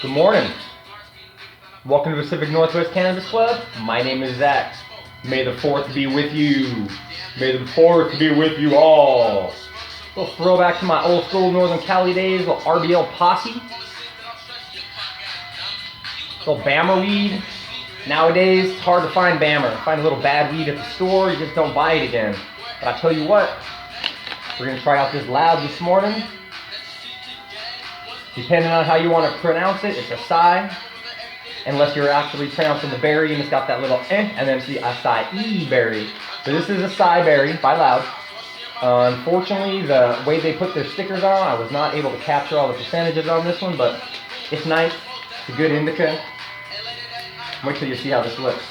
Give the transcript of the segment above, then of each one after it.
Good morning. Welcome to Pacific Northwest Cannabis Club. My name is Zach. May the 4th be with you. May the 4th be with you all. A little throwback to my old school Northern Cali days, a little RBL posse. A little Bammer weed. Nowadays, it's hard to find Bammer. Find a little bad weed at the store, you just don't buy it again. But I tell you what, we're going to try out this loud this morning. Depending on how you want to pronounce it, it's Acai. Unless you're actually pronouncing the berry and it's got that little and then it's the acai berry. So this is acai berry by Loud. Unfortunately, the way they put their stickers on, I was not able to capture all the percentages on this one, but it's nice. It's a good indica. Wait till you see how this looks.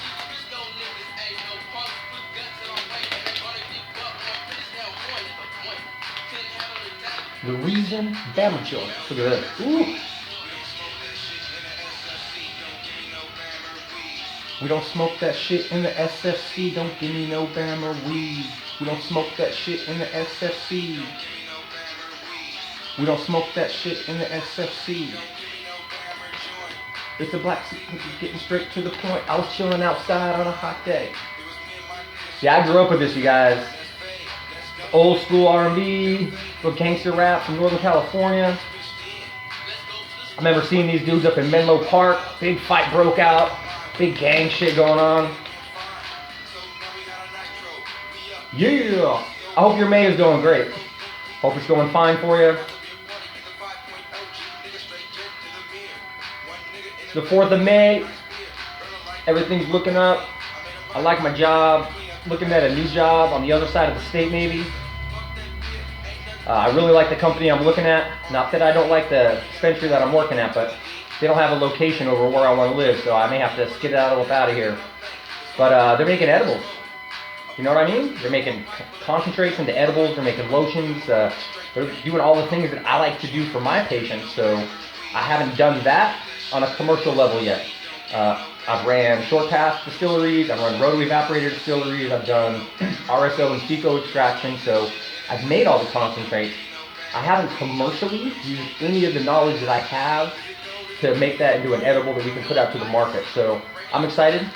Louisiana Bama Joint. Look at this. Ooh. We don't smoke that shit in the SFC. Don't give me no Bama weed. We don't smoke that shit in the SFC. We don't smoke that shit in the SFC. It's a black suit, getting straight to the point. I was chilling outside on a hot day. Yeah, I grew up with this, you guys. Old school R&B, little gangster rap from Northern California. I remember seeing these dudes up in Menlo Park. Big fight broke out. Big gang shit going on. Yeah! I hope your May is going great. Hope it's going fine for you. The 4th of May. Everything's looking up. I like my job. Looking at a new job on the other side of the state maybe. I really like the company I'm looking at. Not that I don't like the dispensary that I'm working at, but they don't have a location over where I want to live, so I may have to skid out of here. But they're making edibles. You know what I mean? They're making concentrates into edibles. They're making lotions. They're doing all the things that I like to do for my patients, so I haven't done that on a commercial level yet. I've ran short path distilleries, I've run rotary evaporator distilleries, I've done RSO and FICO extraction, so I've made all the concentrates. I haven't commercially used any of the knowledge that I have to make that into an edible that we can put out to the market. So I'm excited.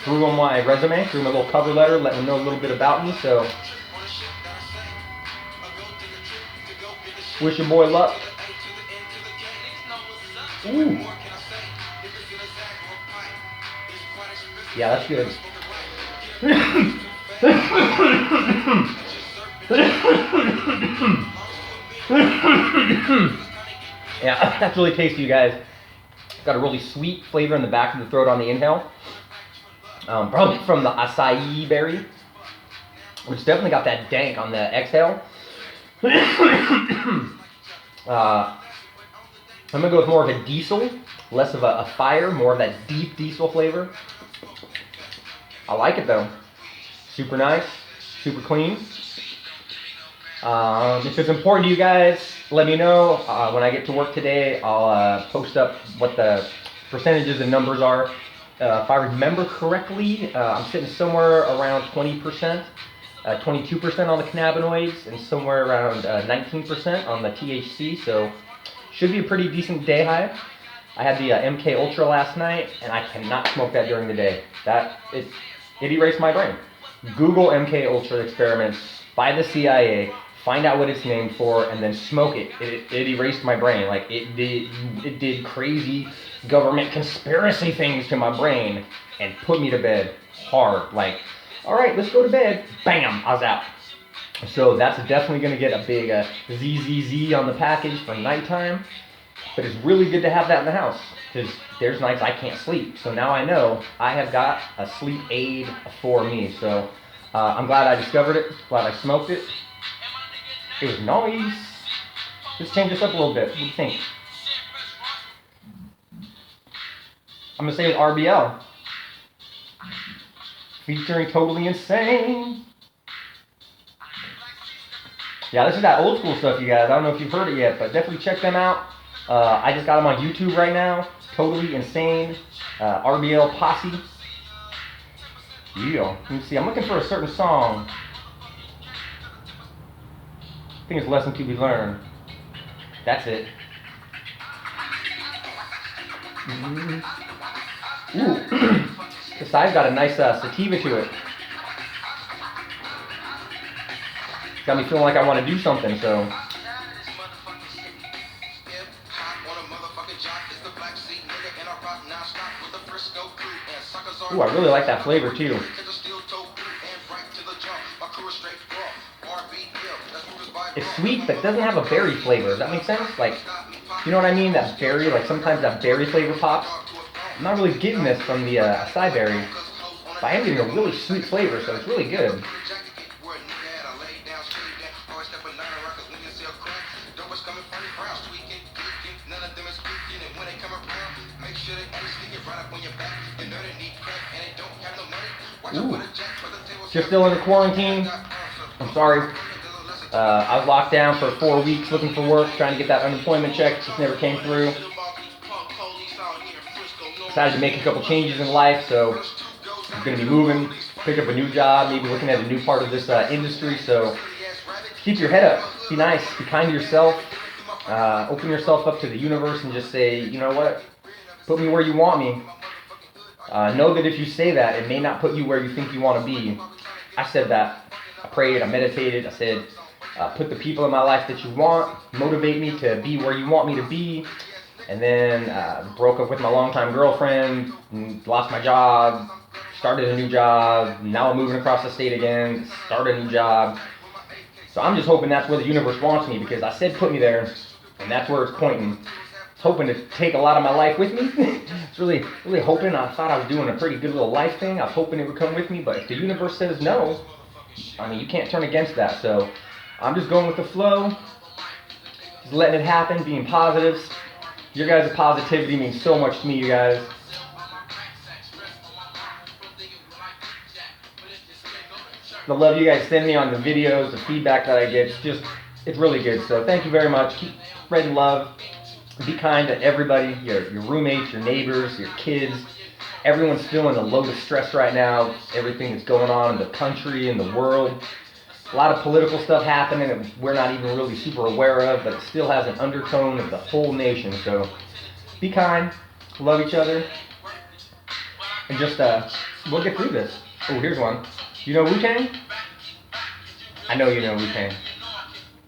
Threw on my resume, threw my little cover letter, letting them know a little bit about me, so wish your boy luck. Ooh. Yeah, that's good. Yeah, that's really tasty, you guys. It's got a really sweet flavor in the back of the throat on the inhale. Probably from the acai berry, which definitely got that dank on the exhale. I'm going to go with more of a diesel, less of a fire, more of that deep diesel flavor. I like it though. Super nice, super clean. If it's important to you guys, let me know. When I get to work today, I'll post up what the percentages and numbers are. If I remember correctly, I'm sitting somewhere around 20%, 22% on the cannabinoids, and somewhere around 19% on the THC, so should be a pretty decent day high. I had the MK Ultra last night, and I cannot smoke that during the day. It erased my brain. Google MK Ultra experiments by the CIA, find out what it's named for, and then smoke it. It erased my brain. Like it did crazy government conspiracy things to my brain and put me to bed hard. Like, all right, let's go to bed. Bam, I was out. So that's definitely going to get a big ZZZ on the package for nighttime. But it's really good to have that in the house because there's nights I can't sleep. So now I know I have got a sleep aid for me. So I'm glad I discovered it, glad I smoked it. It was nice. Let's change this up a little bit. What do you think? I'm going to say it's RBL. Featuring Totally Insane. Yeah, this is that old school stuff, you guys. I don't know if you've heard it yet, but definitely check them out. I just got them on YouTube right now. Totally Insane. RBL Posse. Yeah. Let me see. I'm looking for a certain song. I think it's Lesson to Be Learned. That's it. Ooh, the side's got a nice sativa to it. Got me feeling like I want to do something, so. Ooh, I really like that flavor too. It's sweet, but doesn't have a berry flavor. Does that make sense? Like, you know what I mean? That berry, like sometimes that berry flavor pops. I'm not really getting this from the acai berry, but I am getting a really sweet flavor, so it's really good. Ooh. If you're still in quarantine, I'm sorry. I was locked down for 4 weeks looking for work, trying to get that unemployment check, just never came through. Decided to make a couple changes in life, so I'm going to be moving, pick up a new job, maybe looking at a new part of this industry, so keep your head up, be nice, be kind to yourself, open yourself up to the universe and just say, you know what, put me where you want me. Know that if you say that, it may not put you where you think you want to be. I said that. I prayed, I meditated, I said, put the people in my life that you want, motivate me to be where you want me to be. And then broke up with my longtime girlfriend, lost my job, started a new job, now I'm moving across the state again, started a new job. So I'm just hoping that's where the universe wants me, because I said put me there, and that's where it's pointing. Hoping to take a lot of my life with me. It's really hoping. I thought I was doing a pretty good little life thing. I was hoping it would come with me, but if the universe says no, I mean, you can't turn against that. So I'm just going with the flow, just letting it happen, being positive. Your guys' positivity means so much to me, you guys. The love you guys send me on the videos, the feedback that I get, it's really good. So thank you very much. Keep spreading love. Be kind to everybody, your roommates, your neighbors, your kids. Everyone's feeling a load of stress right now. Everything that's going on in the country, in the world. A lot of political stuff happening that we're not even really super aware of, but it still has an undertone of the whole nation. So be kind, love each other, and just we'll get through this. Oh, here's one. You know Wu-Tang? I know you know Wu-Tang.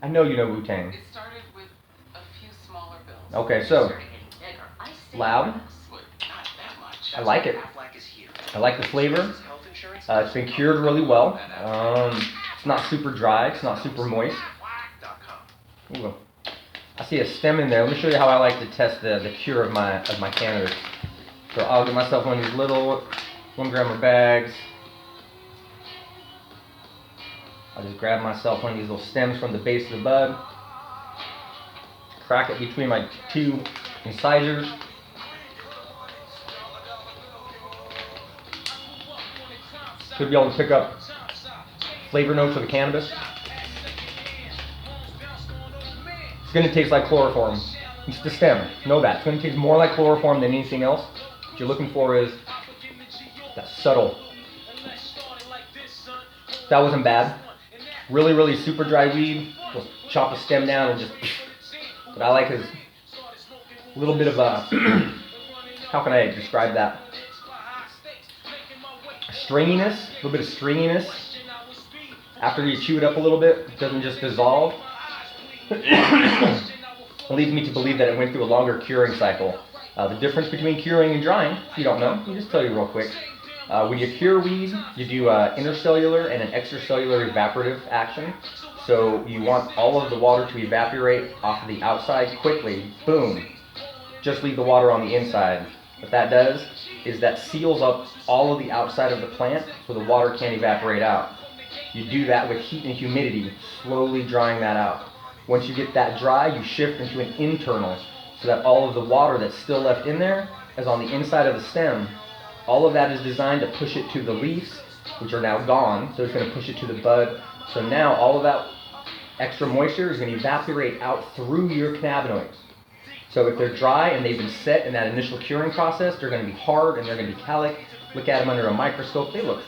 I know you know Wu-Tang. Okay, so loud. I like it. I like the flavor. It's been cured really well. It's not super dry. It's not super moist. Ooh. I see a stem in there. Let me show you how I like to test the cure of my cannabis. So I'll get myself one of these little 1 gram bags. I'll just grab myself one of these little stems from the base of the bud. Crack it between my 2 incisors. Should be able to pick up flavor notes of the cannabis. It's going to taste like chloroform. It's the stem. Know that. It's going to taste more like chloroform than anything else. What you're looking for is that subtle. That wasn't bad. Really super dry weed. We'll chop a stem down and just... What I like is a little bit of a, how can I describe that? Stringiness, a little bit of stringiness. After you chew it up a little bit, it doesn't just dissolve. It leads me to believe that it went through a longer curing cycle. The difference between curing and drying, if you don't know, let me just tell you real quick. When you cure weed, you do intercellular and an extracellular evaporative action. So you want all of the water to evaporate off of the outside quickly. Boom. Just leave the water on the inside. What that does is that seals up all of the outside of the plant so the water can't evaporate out. You do that with heat and humidity, slowly drying that out. Once you get that dry, you shift into an internal so that all of the water that's still left in there is on the inside of the stem. All of that is designed to push it to the leaves, which are now gone, so it's going to push it to the bud. So now all of that extra moisture is going to evaporate out through your cannabinoids. So if they're dry and they've been set in that initial curing process, they're going to be hard and they're going to be calic. Look at them under a microscope, they look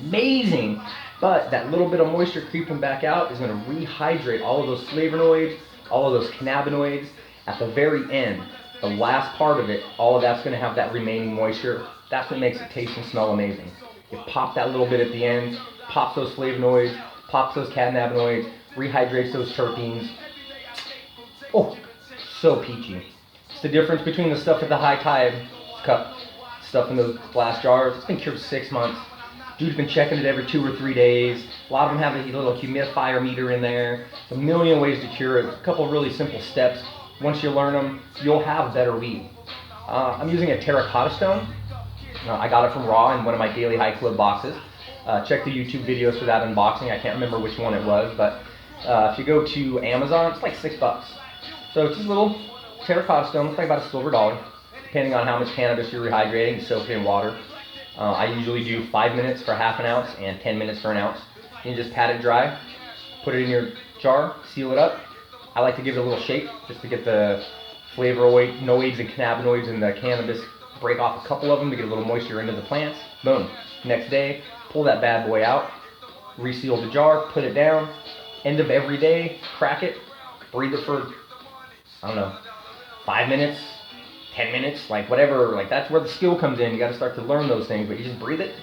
amazing. But that little bit of moisture creeping back out is going to rehydrate all of those flavonoids, all of those cannabinoids at the very end. The last part of it, all of that's going to have that remaining moisture. That's what makes it taste and smell amazing. You pop that little bit at the end, pops those flavonoids, pops those cannabinoids, rehydrates those terpenes. Oh, so peachy. It's the difference between the stuff at the high tide cup, stuff in those glass jars. It's been cured 6 months. Dude's been checking it every 2 or 3 days. A lot of them have a little humidifier meter in there. There's a million ways to cure it. A couple of really simple steps. Once you learn them, you'll have better weed. I'm using a terracotta stone. I got it from Raw in one of my Daily High Club boxes. Check the YouTube videos for that unboxing. I can't remember which one it was, but if you go to Amazon, it's like $6. So it's just a little terracotta stone. It's like about a silver dollar, depending on how much cannabis you're rehydrating. You soak it in water. I usually do 5 minutes for half an ounce and 10 minutes for an ounce. You just pat it dry, put it in your jar, seal it up. I like to give it a little shake just to get the flavonoids and cannabinoids in the cannabis, break off a couple of them to get a little moisture into the plants. Boom. Next day, pull that bad boy out, reseal the jar, put it down. End of every day, crack it, breathe it for, 5 minutes, 10 minutes, like whatever. Like that's where the skill comes in. You got to start to learn those things, but you just breathe it,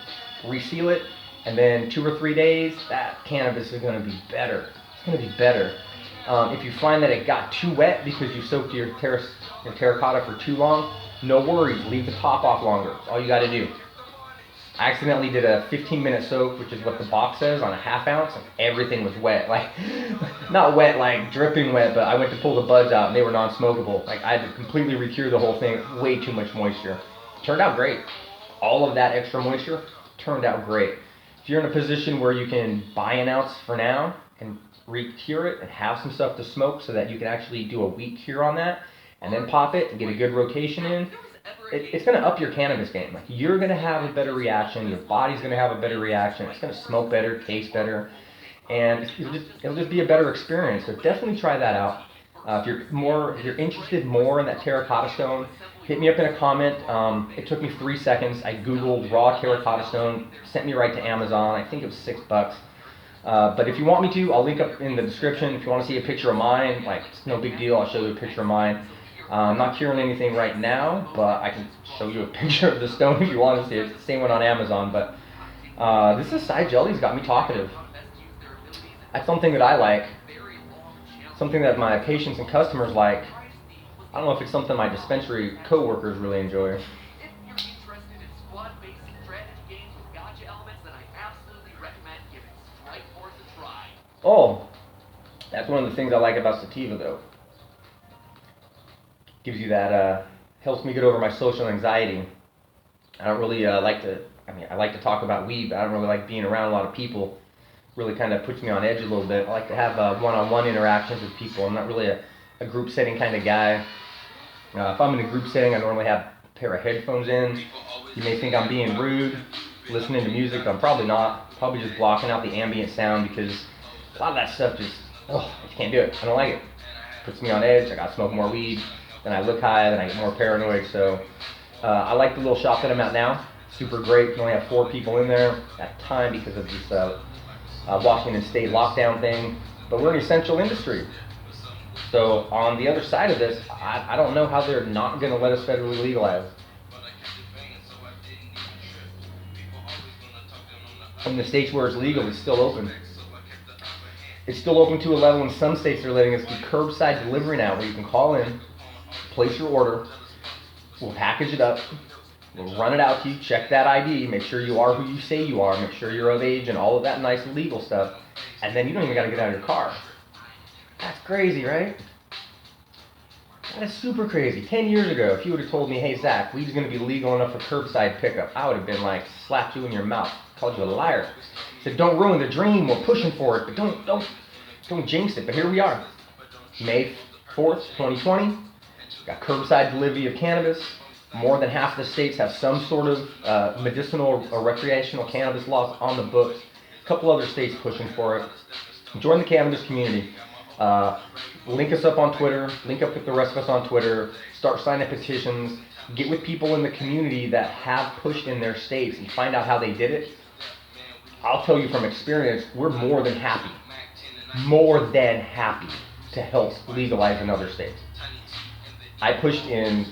reseal it, and then 2 or 3 days, that cannabis is going to be better. It's going to be better. If you find that it got too wet because you soaked your terracotta for too long, no worries, leave the top off longer. That's all you got to do. I accidentally did a 15-minute soak, which is what the box says, on a half ounce, and everything was wet. Like, not wet, like dripping wet, but I went to pull the buds out and they were non-smokable. Like, I had to completely recure the whole thing, way too much moisture. Turned out great. All of that extra moisture turned out great. If you're in a position where you can buy an ounce for now and recure it and have some stuff to smoke so that you can actually do a week cure on that, and then pop it and get a good rotation in, it's going to up your cannabis game. Like, you're going to have a better reaction, your body's going to have a better reaction, it's going to smoke better, taste better, and it'll just be a better experience. So definitely try that out. If you're interested more in that terracotta stone, hit me up in a comment. It took me 3 seconds. I googled raw terracotta stone, sent me right to Amazon. I think it was $6. But if you want me to, I'll link up in the description. If you want to see a picture of mine, like, it's no big deal, I'll show you a picture of mine. I'm not curing anything right now, but I can show you a picture of the stone if you want to see it. It's the same one on Amazon, but this Acai Gelly's got me talkative. That's something that I like, something that my patients and customers like. I don't know if it's something my dispensary co-workers really enjoy. Oh, that's one of the things I like about sativa, though. Gives you that, helps me get over my social anxiety. I don't really I like to talk about weed, but I don't really like being around a lot of people. Really kind of puts me on edge a little bit. I like to have one-on-one interactions with people. I'm not really a group setting kind of guy. If I'm in a group setting, I normally have a pair of headphones in. You may think I'm being rude, listening to music, but I'm probably not. Probably just blocking out the ambient sound, because a lot of that stuff just, I just can't do it. I don't like it. Puts me on edge. I gotta smoke more weed. Then I look high, then I get more paranoid. So I like the little shop that I'm at now. Super great. We only have 4 people in there at the time because of this Washington State lockdown thing. But we're an essential industry. So on the other side of this, I don't know how they're not going to let us federally legalize. In the states where it's legal, it's still open. It's still open to a level in some states they're letting us do curbside delivery now, where you can call in, place your order, we'll package it up, we'll run it out to you, check that ID, make sure you are who you say you are, make sure you're of age and all of that nice legal stuff, and then you don't even got to get out of your car. That's crazy, right? That is super crazy. 10 years ago, if you would have told me, hey Zach, weed's going to be legal enough for curbside pickup, I would have been like, slapped you in your mouth, called you a liar. Said, don't ruin the dream, we're pushing for it, but don't jinx it. But here we are, May 4th, 2020. Got curbside delivery of cannabis. More than half the states have some sort of medicinal or recreational cannabis laws on the books. A couple other states pushing for it. Join the cannabis community. Link us up on Twitter. Link up with the rest of us on Twitter. Start signing petitions. Get with people in the community that have pushed in their states and find out how they did it. I'll tell you from experience, we're more than happy to help legalize in other states. I pushed in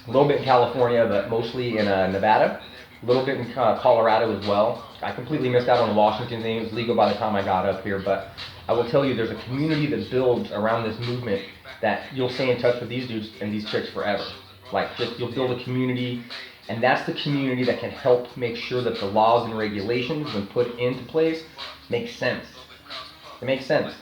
a little bit in California, but mostly in Nevada, a little bit in Colorado as well. I completely missed out on the Washington thing. It was legal by the time I got up here, but I will tell you there's a community that builds around this movement that you'll stay in touch with these dudes and these chicks forever. Like, just you'll build a community, and that's the community that can help make sure that the laws and regulations, when put into place, make sense. It makes sense.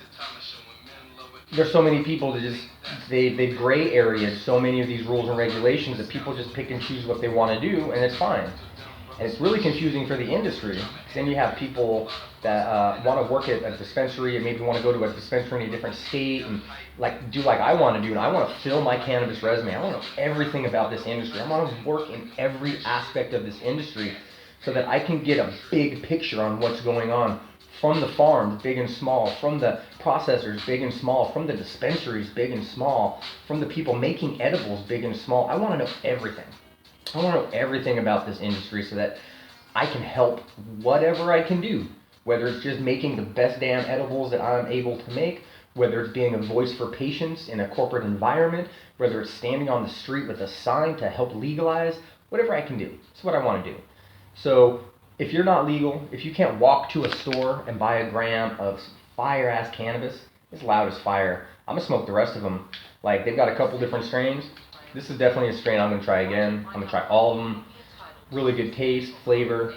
There's so many people that just, they gray area so many of these rules and regulations that people just pick and choose what they want to do, and it's fine. And it's really confusing for the industry. Then you have people that want to work at a dispensary and maybe want to go to a dispensary in a different state and do like I want to do. And I want to fill my cannabis resume. I want to know everything about this industry. I want to work in every aspect of this industry so that I can get a big picture on what's going on from the farms, big and small, from the processors, big and small, from the dispensaries, big and small, from the people making edibles, big and small. I want to know everything. I want to know everything about this industry so that I can help whatever I can do, whether it's just making the best damn edibles that I'm able to make, whether it's being a voice for patients in a corporate environment, whether it's standing on the street with a sign to help legalize, whatever I can do. It's what I want to do. So if you're not legal, if you can't walk to a store and buy a gram of fire-ass cannabis, it's loud as fire. I'm going to smoke the rest of them. Like, they've got a couple different strains. This is definitely a strain I'm going to try again. I'm going to try all of them. Really good taste, flavor.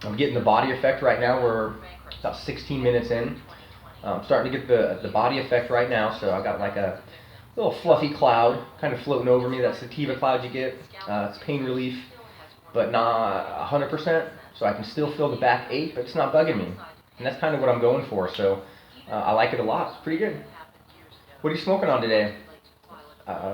I'm getting the body effect right now. We're about 16 minutes in. I'm starting to get the body effect right now. So I've got like a little fluffy cloud kind of floating over me. That sativa cloud you get. It's pain relief, but not 100%. So I can still feel the back ache, but it's not bugging me. And that's kind of what I'm going for. So I like it a lot. It's pretty good. What are you smoking on today?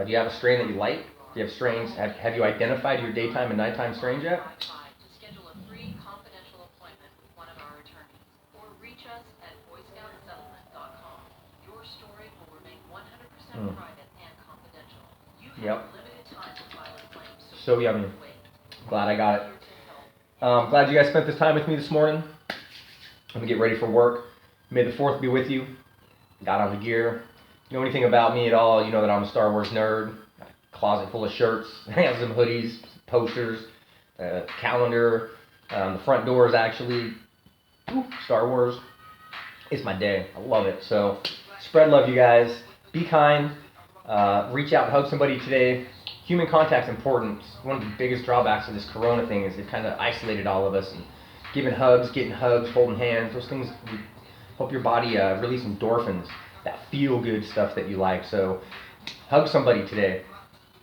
Do you have a strain that you like? Do you have strains? Have you identified your daytime and nighttime strains yet? To schedule a free confidential appointment with one of our attorneys, or reach us at boyscoutsettlement.com. Your story will remain 100% private and confidential. You have limited time to file a claim. So yummy. Glad I got it. Glad you guys spent this time with me this morning. I'm gonna get ready for work. May the 4th be with you. Got on the gear. You know anything about me at all, you know that I'm a Star Wars nerd. Got a closet full of shirts. I have some hoodies, posters, calendar. The front door is actually Star Wars. It's my day. I love it. So spread love, you guys. Be kind. Reach out and hug somebody today. Human contact's important. One of the biggest drawbacks of this corona thing is it kind of isolated all of us. And giving hugs, getting hugs, holding hands, those things help your body release endorphins. That feel-good stuff that you like. So hug somebody today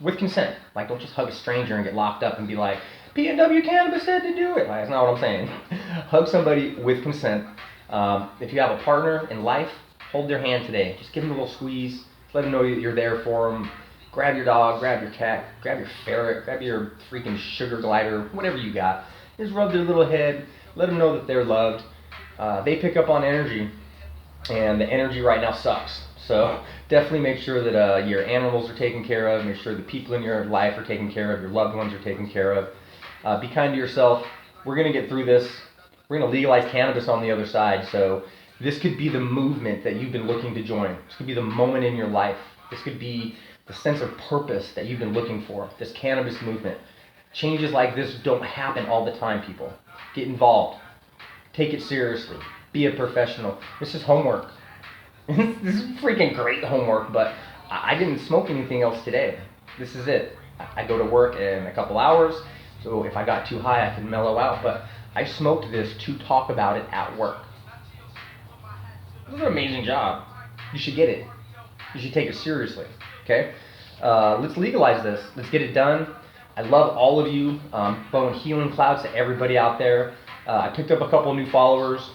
with consent. Like, don't just hug a stranger and get locked up and be like, P&W Cannabis said to do it. Like, that's not what I'm saying. Hug somebody with consent. If you have a partner in life, hold their hand today. Just give them a little squeeze. Let them know that you're there for them. Grab your dog, grab your cat, grab your ferret, grab your freaking sugar glider, whatever you got. Just rub their little head. Let them know that they're loved. They pick up on energy. And the energy right now sucks. So definitely make sure that your animals are taken care of. Make sure the people in your life are taken care of. Your loved ones are taken care of. Be kind to yourself. We're going to get through this. We're going to legalize cannabis on the other side. So this could be the movement that you've been looking to join. This could be the moment in your life. This could be the sense of purpose that you've been looking for. This cannabis movement. Changes like this don't happen all the time, people. Get involved. Take it seriously. Be a professional. This is homework. This is freaking great homework, but I didn't smoke anything else today. This is it. I go to work in a couple hours, so if I got too high, I can mellow out, but I smoked this to talk about it at work. This is an amazing job. You should get it. You should take it seriously, okay? Let's legalize this. Let's get it done. I love all of you. Blowing healing clouds to everybody out there. I picked up a couple new followers.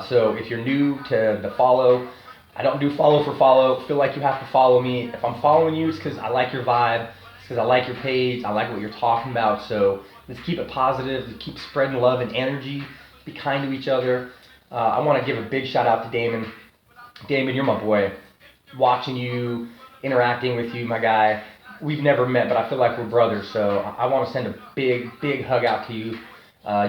So if you're new to the follow, I don't do follow for follow. Feel like you have to follow me. If I'm following you, it's because I like your vibe. It's because I like your page. I like what you're talking about. So let's keep it positive. Let's keep spreading love and energy. Be kind to each other. I want to give a big shout out to Damon. Damon, you're my boy. Watching you, interacting with you, my guy. We've never met, but I feel like we're brothers. So I want to send a big, big hug out to you.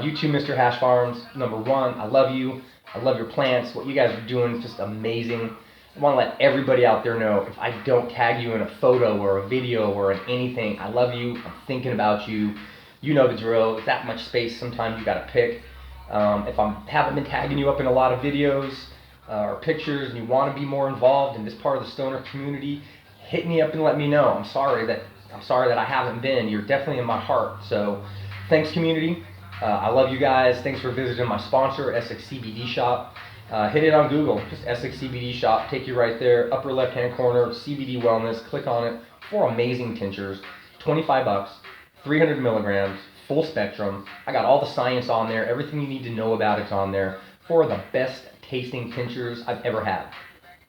You too, Mr. Hash Farms. Number one, I love you. I love your plants. What you guys are doing is just amazing. want to let everybody out there know, if I don't tag you in a photo or a video or in anything, I love you, I'm thinking about you. You know the drill. It's that much space sometimes you got to pick. If I haven't been tagging you up in a lot of videos or pictures and you want to be more involved in this part of the stoner community, hit me up and let me know. I'm sorry that I haven't been. You're definitely in my heart. So thanks, community. I love you guys. Thanks for visiting my sponsor, Essex CBD Shop. Hit it on Google, just Essex CBD Shop. Take you right there, upper left-hand corner, CBD Wellness. Click on it. 4 amazing tinctures, $25, 300 milligrams, full spectrum. I got all the science on there. Everything you need to know about it's on there. 4 of the best tasting tinctures I've ever had.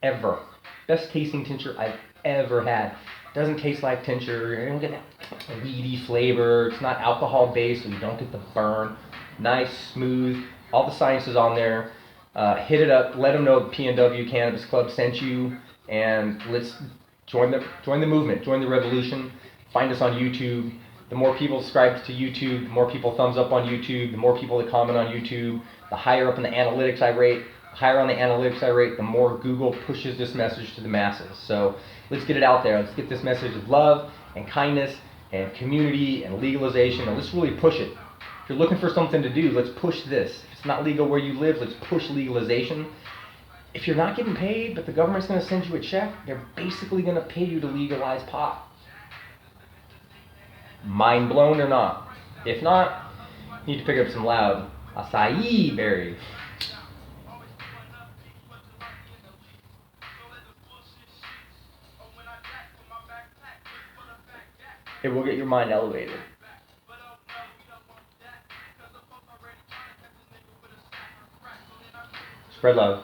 Ever. Best tasting tincture I've ever had. Doesn't taste like tincture. You don't get that weedy flavor. It's not alcohol based, so you don't get the burn. Nice, smooth. All the science is on there. Hit it up. Let them know the PNW Cannabis Club sent you, and let's join the movement. Join the revolution. Find us on YouTube. The more people subscribe to YouTube, the more people thumbs up on YouTube, the more people that comment on YouTube, the higher up in the analytics I rate. The higher on the analytics I rate, the more Google pushes this message to the masses. So let's get it out there. Let's get this message of love and kindness and community and legalization, and let's really push it. If you're looking for something to do, let's push this. If it's not legal where you live, let's push legalization. If you're not getting paid, but the government's going to send you a check, they're basically going to pay you to legalize pot. Mind blown or not? If not, you need to pick up some loud acai berry. It will get your mind elevated. Spread love.